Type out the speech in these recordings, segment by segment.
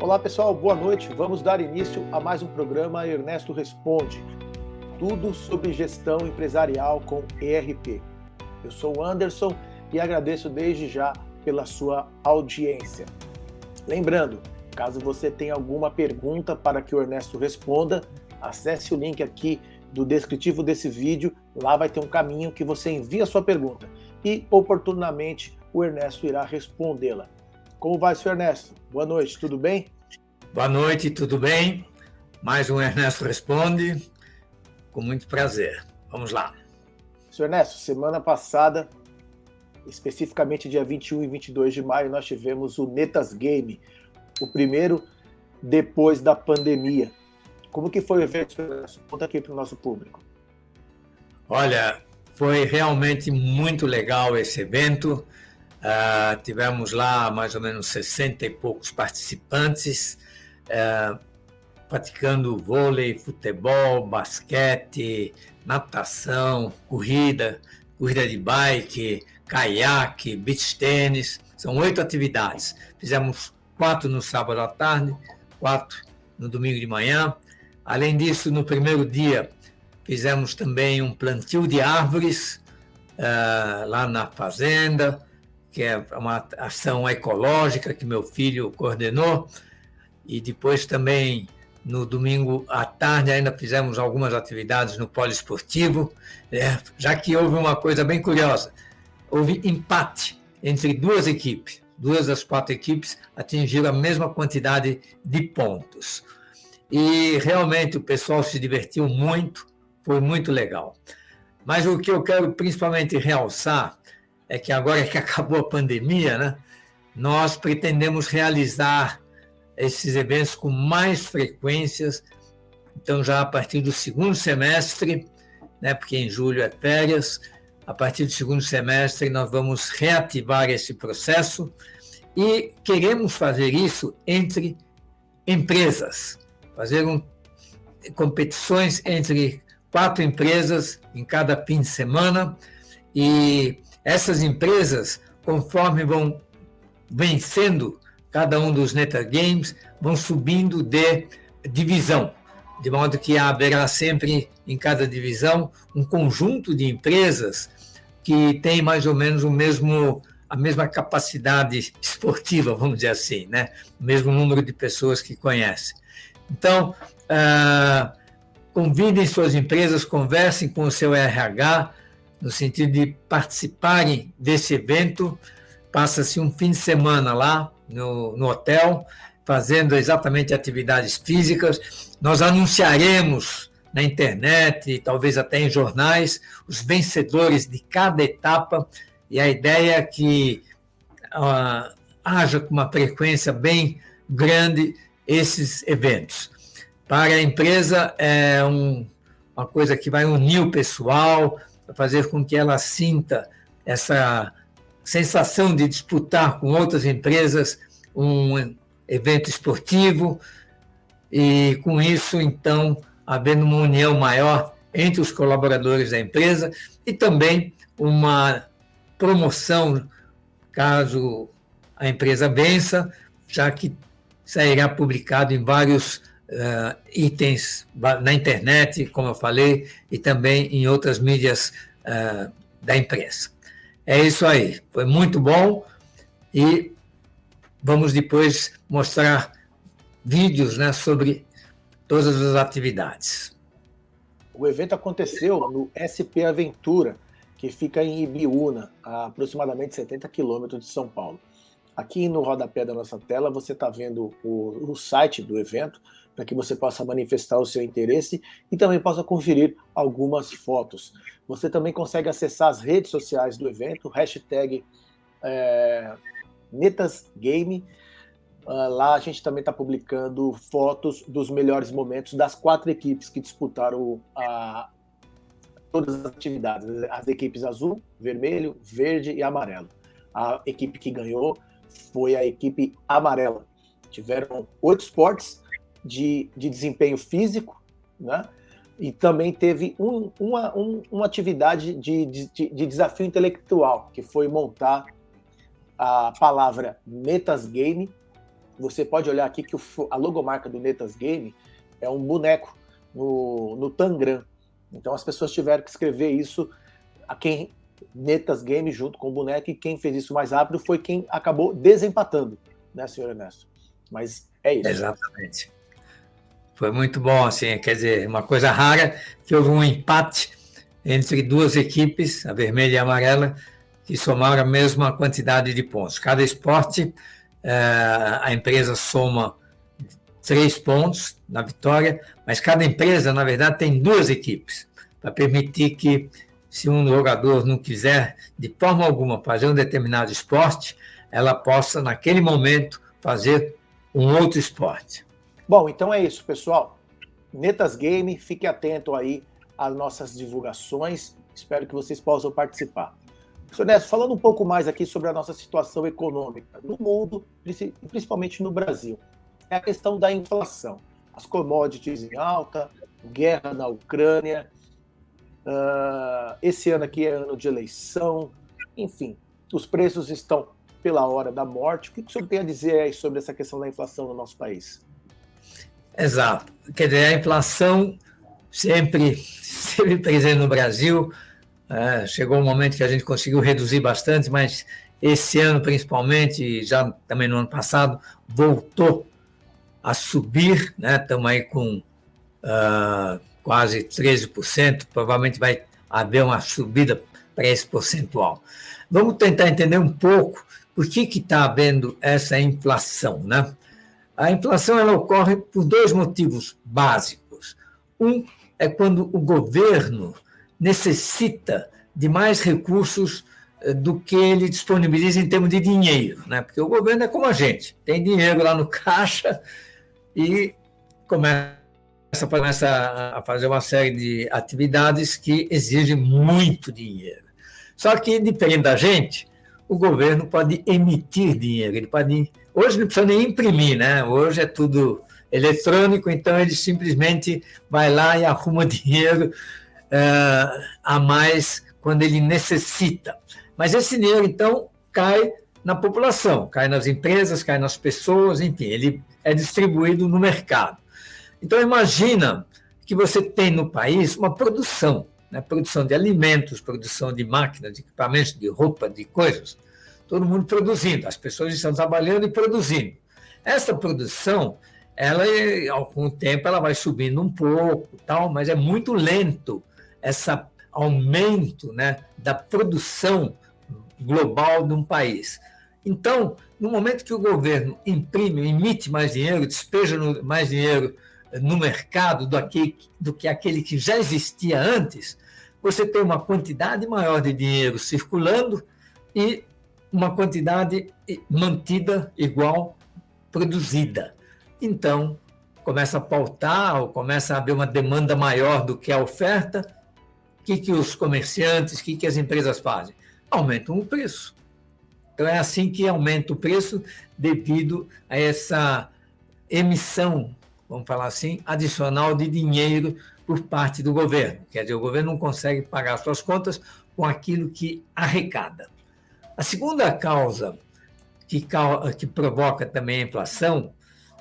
Olá pessoal, boa noite. Vamos dar início a mais um programa Ernesto Responde. Tudo sobre gestão empresarial com ERP. Eu sou o Anderson e agradeço desde já pela sua audiência. Lembrando, caso você tenha alguma pergunta para que o Ernesto responda, acesse o link aqui do descritivo desse vídeo. Lá vai ter um caminho que você envia a sua pergunta e, oportunamente, o Ernesto irá respondê-la. Como vai, senhor Ernesto? Boa noite, tudo bem? Boa noite, tudo bem? Mais um Ernesto Responde, com muito prazer. Vamos lá. Senhor Ernesto, semana passada, especificamente dia 21 e 22 de maio, nós tivemos o Netas Game, o primeiro depois da pandemia. Como que foi o evento, senhor Ernesto? Conta aqui para o nosso público. Olha, foi realmente muito legal esse evento. Tivemos lá mais ou menos 60 e poucos participantes, praticando vôlei, futebol, basquete, natação, corrida de bike, caiaque, beach tênis. São 8 atividades. Fizemos 4 no sábado à tarde, 4 no domingo de manhã. Além disso, no primeiro dia, fizemos também um plantio de árvores lá na fazenda, que é uma ação ecológica que meu filho coordenou. E depois também, no domingo à tarde, ainda fizemos algumas atividades no poliesportivo, já que houve uma coisa bem curiosa. Houve empate entre 2 equipes. 2 das 4 equipes atingiram a mesma quantidade de pontos. E realmente o pessoal se divertiu muito, foi muito legal. Mas o que eu quero principalmente realçar é que agora que acabou a pandemia, né, nós pretendemos realizar esses eventos com mais frequências. Então, já a partir do segundo semestre, né, porque em julho é férias, a partir do segundo semestre nós vamos reativar esse processo e queremos fazer isso entre empresas, fazer competições entre 4 empresas em cada fim de semana, e essas empresas, conforme vão vencendo cada um dos Netas Games, vão subindo de divisão, de modo que haverá sempre em cada divisão um conjunto de empresas que tem mais ou menos a mesma capacidade esportiva, vamos dizer assim, né? O mesmo número de pessoas que conhecem. Então, convidem suas empresas, conversem com o seu RH, no sentido de participarem desse evento. Passa-se um fim de semana lá no hotel, fazendo exatamente atividades físicas. Nós anunciaremos na internet, talvez até em jornais, os vencedores de cada etapa, e a ideia é que haja com uma frequência bem grande esses eventos. Para a empresa é uma coisa que vai unir o pessoal, fazer com que ela sinta essa sensação de disputar com outras empresas um evento esportivo, e com isso, então, havendo uma união maior entre os colaboradores da empresa e também uma promoção, caso a empresa vença, já que sairá publicado em vários itens na internet, como eu falei, e também em outras mídias da imprensa. É isso aí, foi muito bom, e vamos depois mostrar vídeos, né, sobre todas as atividades. O evento aconteceu no SP Aventura, que fica em Ibiúna, a aproximadamente 70 quilômetros de São Paulo. Aqui no rodapé da nossa tela você está vendo o site do evento, para que você possa manifestar o seu interesse e também possa conferir algumas fotos. Você também consegue acessar as redes sociais do evento, hashtag NetasGame. Lá a gente também está publicando fotos dos melhores momentos das 4 equipes que disputaram todas as atividades. As equipes azul, vermelho, verde e amarelo. A equipe que ganhou foi a equipe amarela. Tiveram 8 esportes de desempenho físico, né? E também teve uma atividade de desafio intelectual, que foi montar a palavra Netas Game Você pode olhar aqui que a logomarca do Netas Game é um boneco no Tangram. Então as pessoas tiveram que escrever isso a quem Netas Game junto com o boneco, e quem fez isso mais rápido foi quem acabou desempatando, né, senhor Ernesto? Mas é isso. Exatamente. Foi muito bom, assim, quer dizer, uma coisa rara, que houve um empate entre duas equipes, a vermelha e a amarela, que somaram a mesma quantidade de pontos. Cada esporte, a empresa soma 3 pontos na vitória, mas cada empresa, na verdade, tem 2 equipes, para permitir que, se um jogador não quiser, de forma alguma, fazer um determinado esporte, ela possa, naquele momento, fazer um outro esporte. Bom, então é isso, pessoal. Netas Game, fique atento aí às nossas divulgações. Espero que vocês possam participar. Senhor Neto, falando um pouco mais aqui sobre a nossa situação econômica no mundo, principalmente no Brasil, é a questão da inflação. As commodities em alta, guerra na Ucrânia, esse ano aqui é ano de eleição, enfim, os preços estão pela hora da morte. O que o senhor tem a dizer aí sobre essa questão da inflação no nosso país? Exato. Quer dizer, a inflação sempre presente no Brasil. Chegou um momento que a gente conseguiu reduzir bastante, mas esse ano, principalmente, já também no ano passado, voltou a subir, né? Estamos aí com quase 13%, provavelmente vai haver uma subida para esse percentual. Vamos tentar entender um pouco por que está havendo essa inflação, né? A inflação ela ocorre por 2 motivos básicos. Um é quando o governo necessita de mais recursos do que ele disponibiliza em termos de dinheiro, né? Porque o governo é como a gente, tem dinheiro lá no caixa e começa a fazer uma série de atividades que exigem muito dinheiro. Só que, diferente da gente, o governo pode emitir dinheiro, ele pode... Hoje não precisa nem imprimir, né? Hoje é tudo eletrônico, então ele simplesmente vai lá e arruma dinheiro a mais quando ele necessita. Mas esse dinheiro, então, cai na população, cai nas empresas, cai nas pessoas, enfim, ele é distribuído no mercado. Então, imagina que você tem no país uma produção, né? Produção de alimentos, produção de máquinas, de equipamentos, de roupa, de coisas. Todo mundo produzindo, as pessoas estão trabalhando e produzindo. Essa produção, ela, com o tempo, ela vai subindo um pouco, tal, mas é muito lento esse aumento, né, da produção global de um país. Então, no momento que o governo emite mais dinheiro, despeja mais dinheiro no mercado do que aquele que já existia antes, você tem uma quantidade maior de dinheiro circulando e uma quantidade mantida igual produzida. Então, começa a pautar, ou começa a haver uma demanda maior do que a oferta. O que os comerciantes, o que as empresas fazem? Aumentam o preço. Então, é assim que aumenta o preço devido a essa emissão, vamos falar assim, adicional de dinheiro por parte do governo. Quer dizer, o governo não consegue pagar suas contas com aquilo que arrecada. A segunda causa que provoca também a inflação,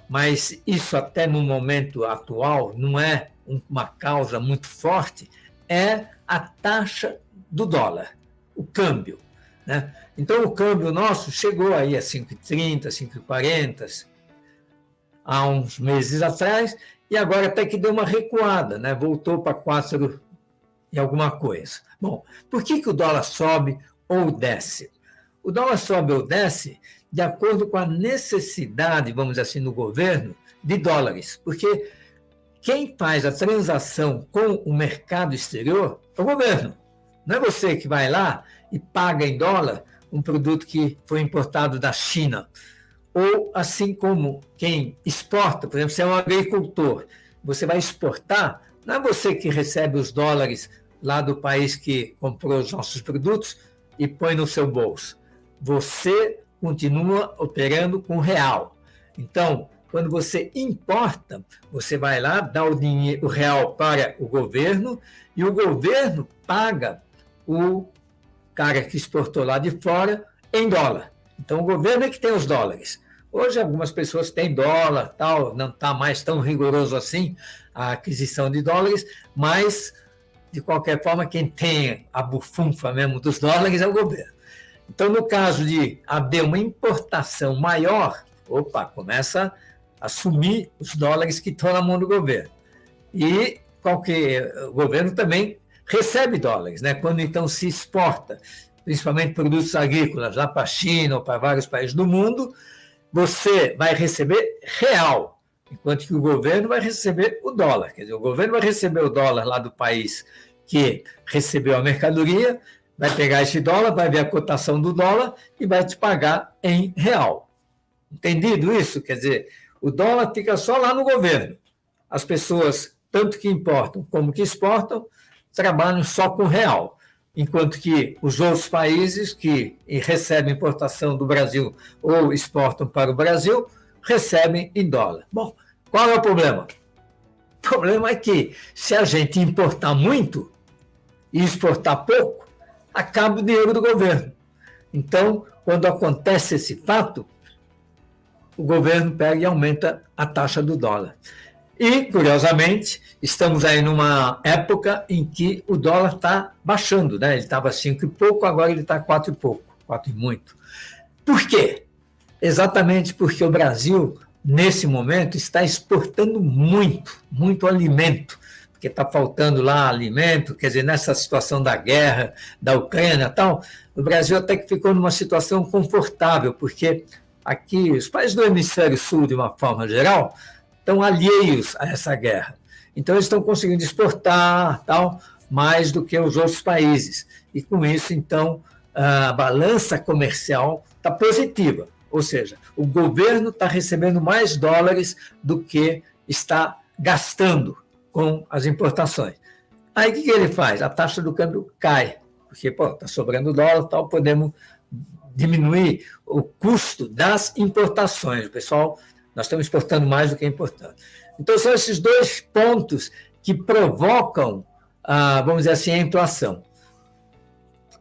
mas isso até no momento atual não é uma causa muito forte, é a taxa do dólar, o câmbio, né? Então, o câmbio nosso chegou aí a 5,30, 5,40 há uns meses atrás, e agora até que deu uma recuada, né? Voltou para 4 e alguma coisa. Bom, por que o dólar sobe ou desce? O dólar sobe ou desce de acordo com a necessidade, vamos dizer assim, no governo, de dólares. Porque quem faz a transação com o mercado exterior é o governo. Não é você que vai lá e paga em dólar um produto que foi importado da China. Ou assim como quem exporta, por exemplo, você é um agricultor, você vai exportar, não é você que recebe os dólares lá do país que comprou os nossos produtos e põe no seu bolso. Você continua operando com real. Então, quando você importa, você vai lá, dá o real para o governo e o governo paga o cara que exportou lá de fora em dólar. Então, o governo é que tem os dólares. Hoje algumas pessoas têm dólar, tal, não está mais tão rigoroso assim a aquisição de dólares, mas, de qualquer forma, quem tem a bufunfa mesmo dos dólares é o governo. Então, no caso de haver uma importação maior, começa a sumir os dólares que estão na mão do governo. E o governo também recebe dólares, né? Quando então se exporta, principalmente produtos agrícolas, lá para a China ou para vários países do mundo, você vai receber real, enquanto que o governo vai receber o dólar. Quer dizer, o governo vai receber o dólar lá do país que recebeu a mercadoria, vai pegar esse dólar, vai ver a cotação do dólar e vai te pagar em real. Entendido isso? Quer dizer, o dólar fica só lá no governo. As pessoas, tanto que importam como que exportam, trabalham só com real. Enquanto que os outros países que recebem importação do Brasil ou exportam para o Brasil, recebem em dólar. Bom, qual é o problema? O problema é que, se a gente importar muito e exportar pouco, acaba o dinheiro do governo. Então, quando acontece esse fato, o governo pega e aumenta a taxa do dólar. E, curiosamente, estamos aí numa época em que o dólar está baixando, né? Ele estava 5 e pouco, agora ele está 4 e pouco, 4 e muito. Por quê? Exatamente porque o Brasil, nesse momento, está exportando muito alimento, porque está faltando lá alimento, quer dizer, nessa situação da guerra, da Ucrânia e tal, o Brasil até que ficou numa situação confortável, porque aqui os países do hemisfério sul, de uma forma geral, estão alheios a essa guerra. Então, eles estão conseguindo exportar tal, mais do que os outros países. E, com isso, então, a balança comercial está positiva. Ou seja, o governo está recebendo mais dólares do que está gastando com as importações. Aí, o que ele faz? A taxa do câmbio cai, porque está sobrando dólar, tal, podemos diminuir o custo das importações. Pessoal, nós estamos exportando mais do que importando. Então, são esses dois pontos que provocam, vamos dizer assim, a inflação.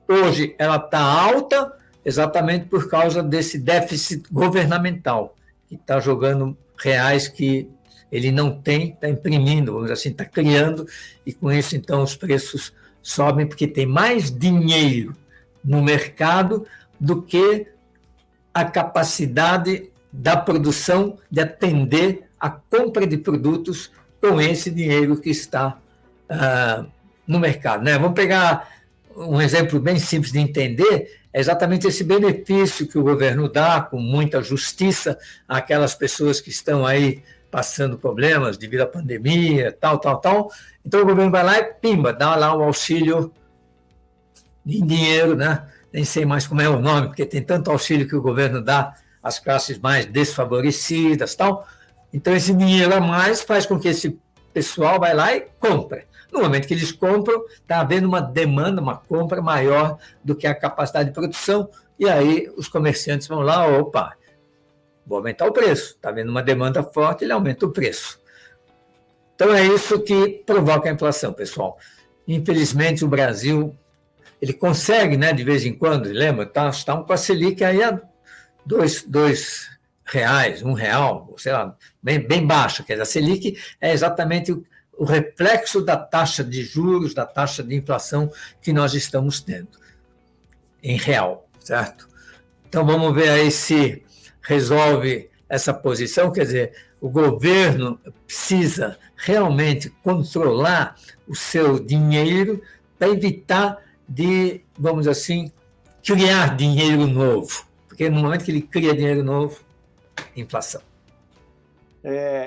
Hoje, ela está alta exatamente por causa desse déficit governamental, que está jogando reais que ele não tem, está imprimindo, vamos dizer assim, está criando, e com isso, então, os preços sobem, porque tem mais dinheiro no mercado do que a capacidade da produção de atender a compra de produtos com esse dinheiro que está no mercado, né? Vamos pegar um exemplo bem simples de entender, é exatamente esse benefício que o governo dá, com muita justiça, àquelas pessoas que estão aí passando problemas devido à pandemia, tal. Então, o governo vai lá e, pimba, dá lá um auxílio em dinheiro, né? Nem sei mais como é o nome, porque tem tanto auxílio que o governo dá às classes mais desfavorecidas, tal. Então, esse dinheiro a mais faz com que esse pessoal vai lá e compre. No momento que eles compram, está havendo uma demanda, uma compra maior do que a capacidade de produção, e aí os comerciantes vão lá, vou aumentar o preço. Está havendo uma demanda forte, ele aumenta o preço. Então, é isso que provoca a inflação, pessoal. Infelizmente, o Brasil, ele consegue, né, de vez em quando, lembra? Está com a Selic aí a R$2, R$1, sei lá, bem baixa. Quer dizer, a Selic é exatamente o reflexo da taxa de juros, da taxa de inflação que nós estamos tendo, em real, certo? Então, vamos ver aí se resolve essa posição, quer dizer, o governo precisa realmente controlar o seu dinheiro para evitar de, vamos dizer assim, criar dinheiro novo, porque no momento que ele cria dinheiro novo, inflação.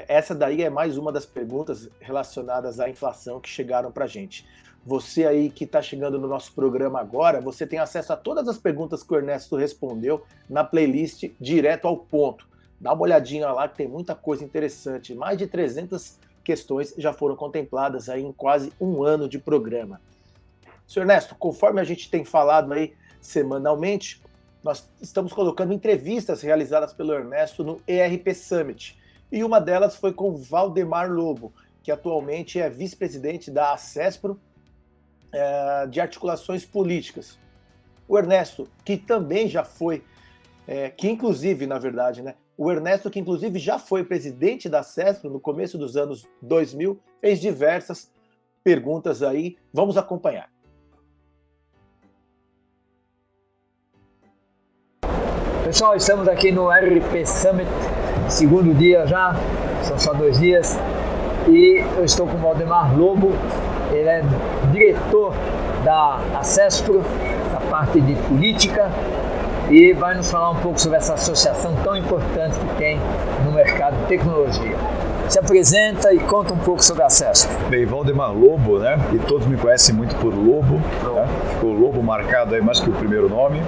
Essa daí é mais uma das perguntas relacionadas à inflação que chegaram para a gente. Você aí que está chegando no nosso programa agora, você tem acesso a todas as perguntas que o Ernesto respondeu na playlist Direto ao Ponto. Dá uma olhadinha lá que tem muita coisa interessante. Mais de 300 questões já foram contempladas aí em quase um ano de programa. Senhor Ernesto, conforme a gente tem falado aí semanalmente, nós estamos colocando entrevistas realizadas pelo Ernesto no ERP Summit. E uma delas foi com Valdemar Lobo, que atualmente é vice-presidente da ACESPRO, de articulações políticas. O Ernesto, que também já foi, que inclusive, na verdade, né, O Ernesto, que inclusive já foi presidente da CESP no começo dos anos 2000, fez diversas perguntas aí. Vamos acompanhar. Pessoal, estamos aqui no RP Summit, segundo dia já, são só 2 dias, e eu estou com o Valdemar Lobo, ele é diretor da CESPRO, da parte de política, e vai nos falar um pouco sobre essa associação tão importante que tem no mercado de tecnologia. Se apresenta e conta um pouco sobre a CESPRO. Bem, Valdemar Lobo, né? E todos me conhecem muito por Lobo, né? Ficou Lobo marcado aí mais que o primeiro nome.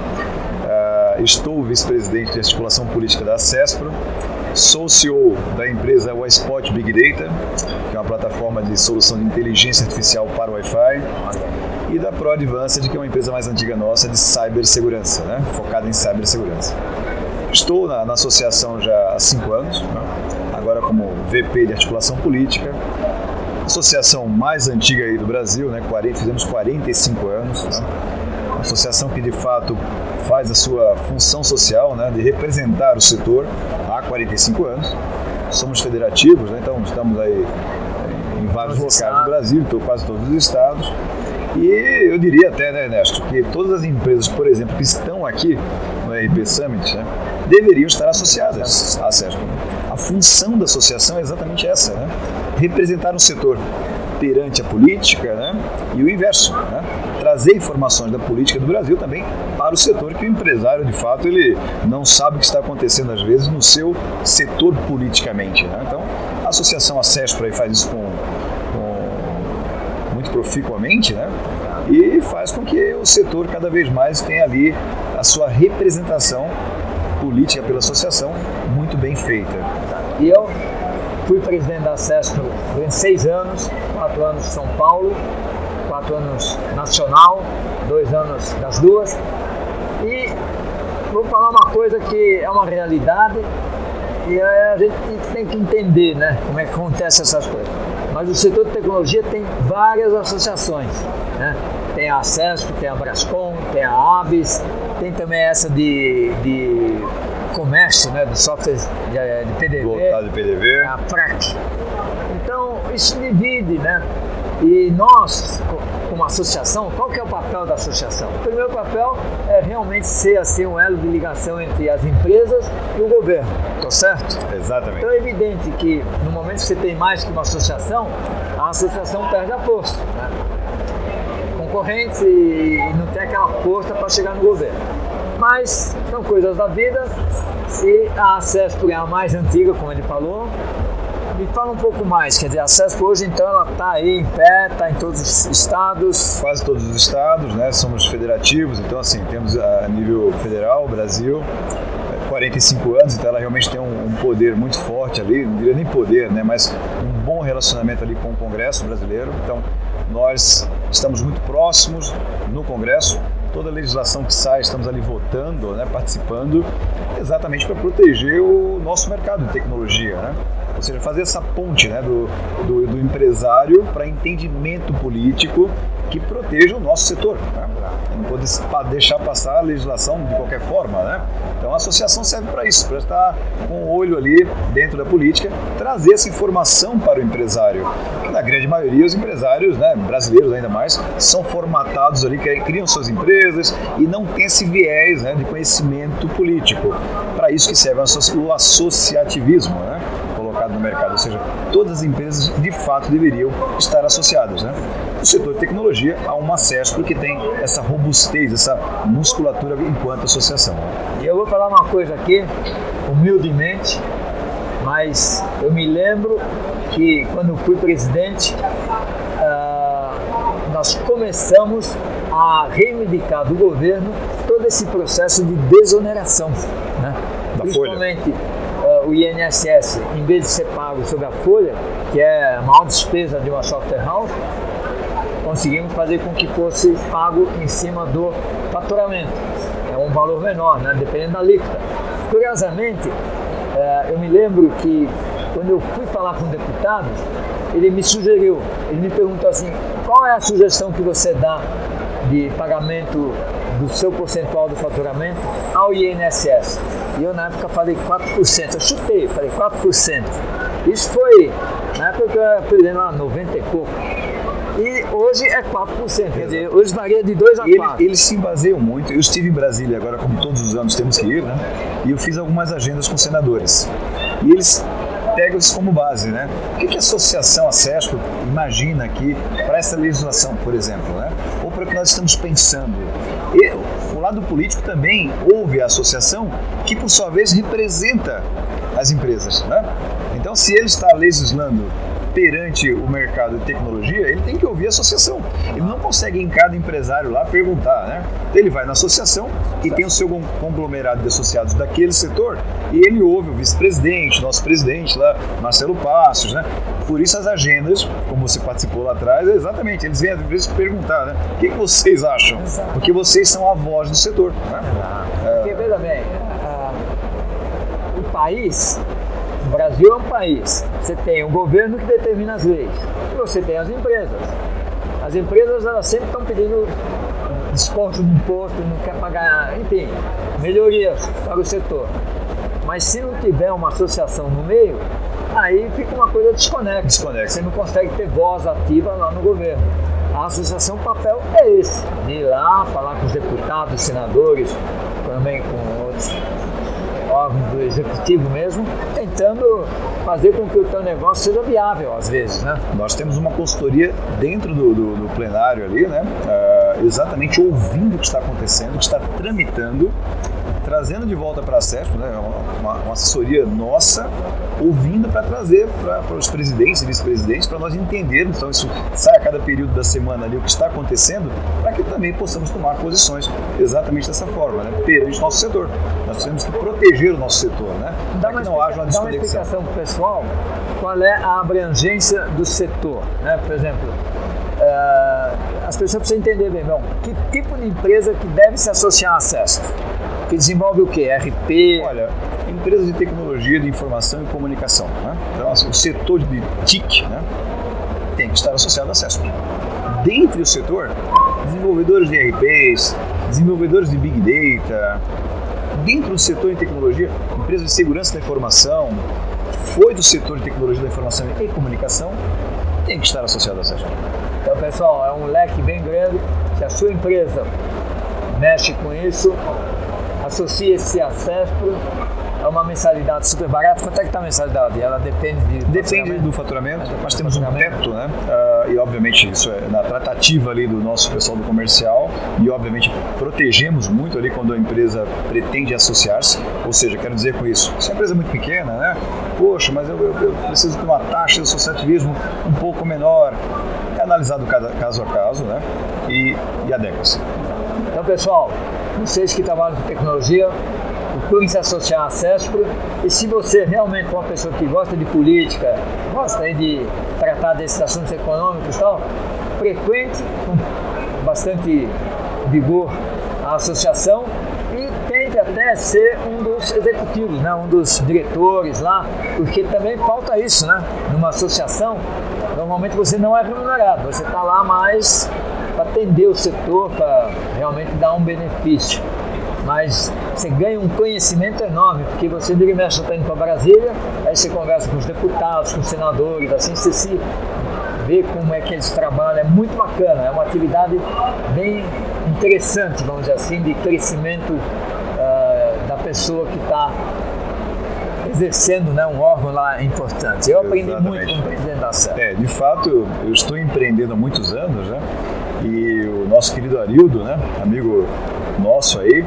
Estou vice-presidente de articulação política da CESPRO, sou CEO da empresa Wispot Big Data, que é uma plataforma de solução de inteligência artificial para o Wi-Fi, e da Pro Advanced, que é uma empresa mais antiga nossa de cibersegurança, né? Focada em cibersegurança. Estou na associação já há 5 anos, né? Agora como VP de articulação política, associação mais antiga aí do Brasil, né? Fizemos 45 anos, né? Uma associação que de fato faz a sua função social, né, de representar o setor há 45 anos. Somos federativos, né, então estamos aí em vários locais do Brasil, em quase todos os estados. E eu diria até, né, Ernesto, que todas as empresas, por exemplo, que estão aqui no RP Summit, né, deveriam estar associadas à CESPRO. A função da associação é exatamente essa, né, representar um setor perante a política, né, e o inverso, né, trazer informações da política do Brasil também para o setor, que o empresário, de fato, ele não sabe o que está acontecendo, às vezes, no seu setor politicamente, né? Então, a associação CESPRO faz isso muito proficuamente, né? E faz com que o setor cada vez mais tenha ali a sua representação política pela associação muito bem feita. E eu fui presidente da CESPRO durante 6 anos, 4 anos em São Paulo, 4 anos nacional, 2 anos das duas. E vou falar uma coisa que é uma realidade e a gente tem que entender, né, como é que acontece essas coisas. Mas o setor de tecnologia tem várias associações, né? Tem a CESP, tem a Brascom, tem a ABS, tem também essa de comércio, né, de software de PDV, voltado de PDV, a FRAC. Então, isso divide, né? E nós, como associação, qual que é o papel da associação? O primeiro papel é realmente ser assim, um elo de ligação entre as empresas e o governo, tá certo? Exatamente. Então é evidente que no momento que você tem mais que uma associação, a associação perde a força, né? Concorrentes e não tem aquela força para chegar no governo. Mas são coisas da vida e a CESPRO é a mais antiga, como ele falou. Me fala um pouco mais, quer dizer, a CESPRO hoje então ela está aí em pé, está em todos os estados? Quase todos os estados, né? Somos federativos, então assim, temos a nível federal, Brasil, 45 anos, então ela realmente tem um poder muito forte ali, não diria nem poder, né? Mas um bom relacionamento ali com o Congresso brasileiro, então nós estamos muito próximos no Congresso. Toda a legislação que sai, estamos ali votando, né, participando, exatamente para proteger o nosso mercado de tecnologia, né? Ou seja, fazer essa ponte, né, do empresário para entendimento político que proteja o nosso setor, né? Não pode deixar passar a legislação de qualquer forma, né? Então a associação serve para isso, para estar com o olho ali dentro da política, trazer essa informação para o empresário. Na grande maioria, os empresários, né, brasileiros ainda mais, são formatados ali, criam suas empresas e não tem esse viés, né, de conhecimento político. Para isso que serve o associativismo, né, colocado no mercado, ou seja, todas as empresas de fato deveriam estar associadas, né? No setor de tecnologia, há uma CESPRO que tem essa robustez, essa musculatura enquanto associação. E eu vou falar uma coisa aqui, humildemente, mas eu me lembro que quando eu fui presidente, nós começamos a reivindicar do governo todo esse processo de desoneração, né? Principalmente o INSS, em vez de ser pago sobre a folha, que é a maior despesa de uma software house, conseguimos fazer com que fosse pago em cima do faturamento. É um valor menor, né? Dependendo da alíquota. Curiosamente, eu me lembro que quando eu fui falar com o deputado, ele me sugeriu, ele me perguntou assim, qual é a sugestão que você dá de pagamento do seu percentual do faturamento ao INSS. E eu na época falei 4%, eu chutei, falei 4%. Isso foi, na época que eu era presidente lá, 90 e pouco. E hoje é 4%, quer dizer, hoje varia de 2 a 4. Eles se baseiam muito. Eu estive em Brasília agora, como todos os anos temos que ir, né? E eu fiz algumas agendas com senadores. E eles pegam isso como base, né? O que a associação, a CESP, imagina aqui para essa legislação, por exemplo, né? Ou para o que nós estamos pensando. E o lado político também houve a associação que, por sua vez, representa as empresas, né? Então, se ele está legislando perante o mercado de tecnologia, ele tem que ouvir a associação. Ele não consegue em cada empresário lá perguntar, né? Então ele vai na associação e tem o seu conglomerado de associados daquele setor e ele ouve o vice-presidente, nosso presidente lá, Marcelo Passos, né? Por isso as agendas, como você participou lá atrás, exatamente, eles vêm às vezes perguntar, né? O que vocês acham? Exato. Porque vocês são a voz do setor, né? Porque, veja bem, o país, o Brasil é um país, você tem o governo que determina as leis e você tem as empresas. As empresas, elas sempre estão pedindo desconto de imposto, não quer pagar, enfim, melhorias para o setor. Mas se não tiver uma associação no meio, aí fica uma coisa desconexa. Você não consegue ter voz ativa lá no governo. A associação, o papel é esse, de ir lá, falar com os deputados, senadores, também com outros órgãos do executivo mesmo, tentando fazer com que o teu negócio seja viável às vezes, né? Nós temos uma consultoria dentro do plenário ali, né? Exatamente ouvindo o que está acontecendo, o que está tramitando, trazendo de volta para a CESP, né? Uma assessoria nossa, ouvindo para trazer para os presidentes e vice-presidentes, para nós entendermos, então isso sai a cada período da semana ali o que está acontecendo, para que também possamos tomar posições exatamente dessa forma, né? Perante o nosso setor. Nós temos que proteger o nosso setor, né? Para que não haja uma desconexão. Dá uma explicação para o pessoal qual é a abrangência do setor, né? Por exemplo, as pessoas precisam entender bem, bom, que tipo de empresa que deve se associar à CESP? Que desenvolve o quê? RP? Olha, empresas de tecnologia, de informação e comunicação, né? Então, assim, o setor de TIC, né, tem que estar associado à CESP. Dentro do setor, desenvolvedores de RPs, desenvolvedores de Big Data. Dentro do setor de tecnologia, empresas de segurança da informação, foi do setor de tecnologia da informação e comunicação, tem que estar associado à CESP. Então, pessoal, é um leque bem grande. Se a sua empresa mexe com isso, associe-se à CESP, é uma mensalidade super barata. Quanto é que está a mensalidade? Ela depende do faturamento. Nós temos um teto, né? E obviamente isso é na tratativa ali do nosso pessoal do comercial e obviamente protegemos muito ali quando a empresa pretende associar-se. Ou seja, quero dizer com isso, se a empresa é muito pequena, né? Poxa, mas eu preciso de uma taxa de associativismo um pouco menor. É analisado caso a caso, né? E adequa-se. Então, pessoal, vocês que trabalham com tecnologia, procurem se associar à CESP. E se você realmente for uma pessoa que gosta de política, gosta aí de tratar desses assuntos econômicos e tal, frequente com bastante vigor a associação e tente até ser um dos executivos, né? Um dos diretores lá, porque também falta isso, né? Numa associação, normalmente você não é remunerado, você está lá mais para atender o setor, para realmente dar um benefício. Mas você ganha um conhecimento enorme, porque você vira e mexe, está indo para Brasília, aí você conversa com os deputados, com os senadores, assim você se vê como é que eles trabalham, é muito bacana, é uma atividade bem interessante, vamos dizer assim, de crescimento da pessoa que está exercendo, né, um órgão lá importante. Eu aprendi muito com o presidente da CESP. De fato, eu estou empreendendo há muitos anos, né? E o nosso querido Arildo, né, amigo nosso aí,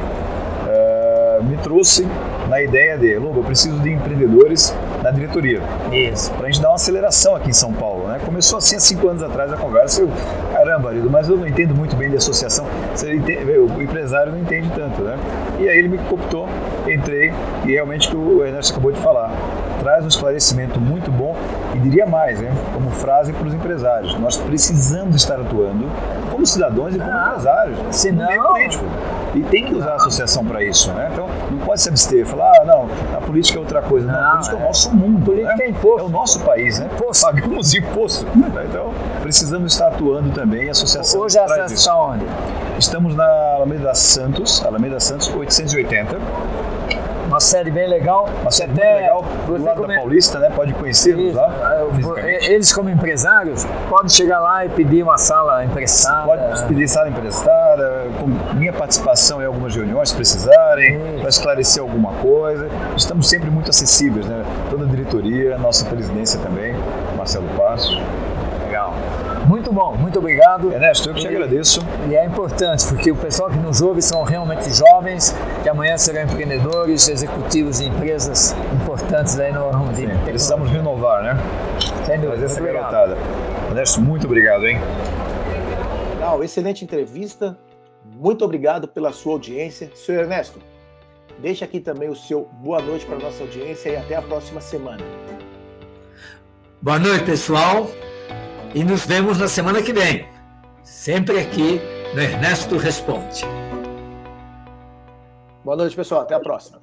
me trouxe na ideia de, Lobo, eu preciso de empreendedores na diretoria. Isso. Pra gente dar uma aceleração aqui em São Paulo, né? Começou assim há 5 anos atrás a conversa, caramba, Arildo, mas eu não entendo muito bem de associação. O empresário não entende tanto, né? E aí ele me cooptou, entrei e realmente o Ernesto acabou de falar. Traz um esclarecimento muito bom e diria mais, né? Como frase para os empresários. Nós precisamos estar atuando como cidadãos e como empresários, no meio político. E tem que usar a associação para isso, né? Então, não pode se abster, falar, não, a política é outra coisa. Não, a política é o nosso mundo, política, né? é imposto. É o nosso país, né? Pagamos imposto. Então, precisamos estar atuando também, a associação hoje a CESP está onde? Estamos na Alameda Santos 880. Uma série bem legal. Uma série muito legal, do lado da Paulista, né? Pode conhecê-los lá. Eles, como empresários, podem chegar lá e pedir uma sala emprestada. Pode pedir sala emprestada, com minha participação em algumas reuniões, se precisarem, para esclarecer alguma coisa. Estamos sempre muito acessíveis, né? Toda a diretoria, nossa presidência também, Marcelo Passos. Legal. Muito bom, muito obrigado. Ernesto, eu que te agradeço. E é importante, porque o pessoal que nos ouve são realmente jovens, que amanhã serão empreendedores, executivos de empresas importantes aí no ramo de tecnologia. Precisamos renovar, né? Sem dúvida. Fazer essa garotada. Ernesto, muito obrigado, hein? Legal, excelente entrevista. Muito obrigado pela sua audiência. Senhor Ernesto, deixa aqui também o seu boa noite para a nossa audiência e até a próxima semana. Boa noite, pessoal. E nos vemos na semana que vem, sempre aqui no Ernesto Responde. Boa noite, pessoal. Até a próxima.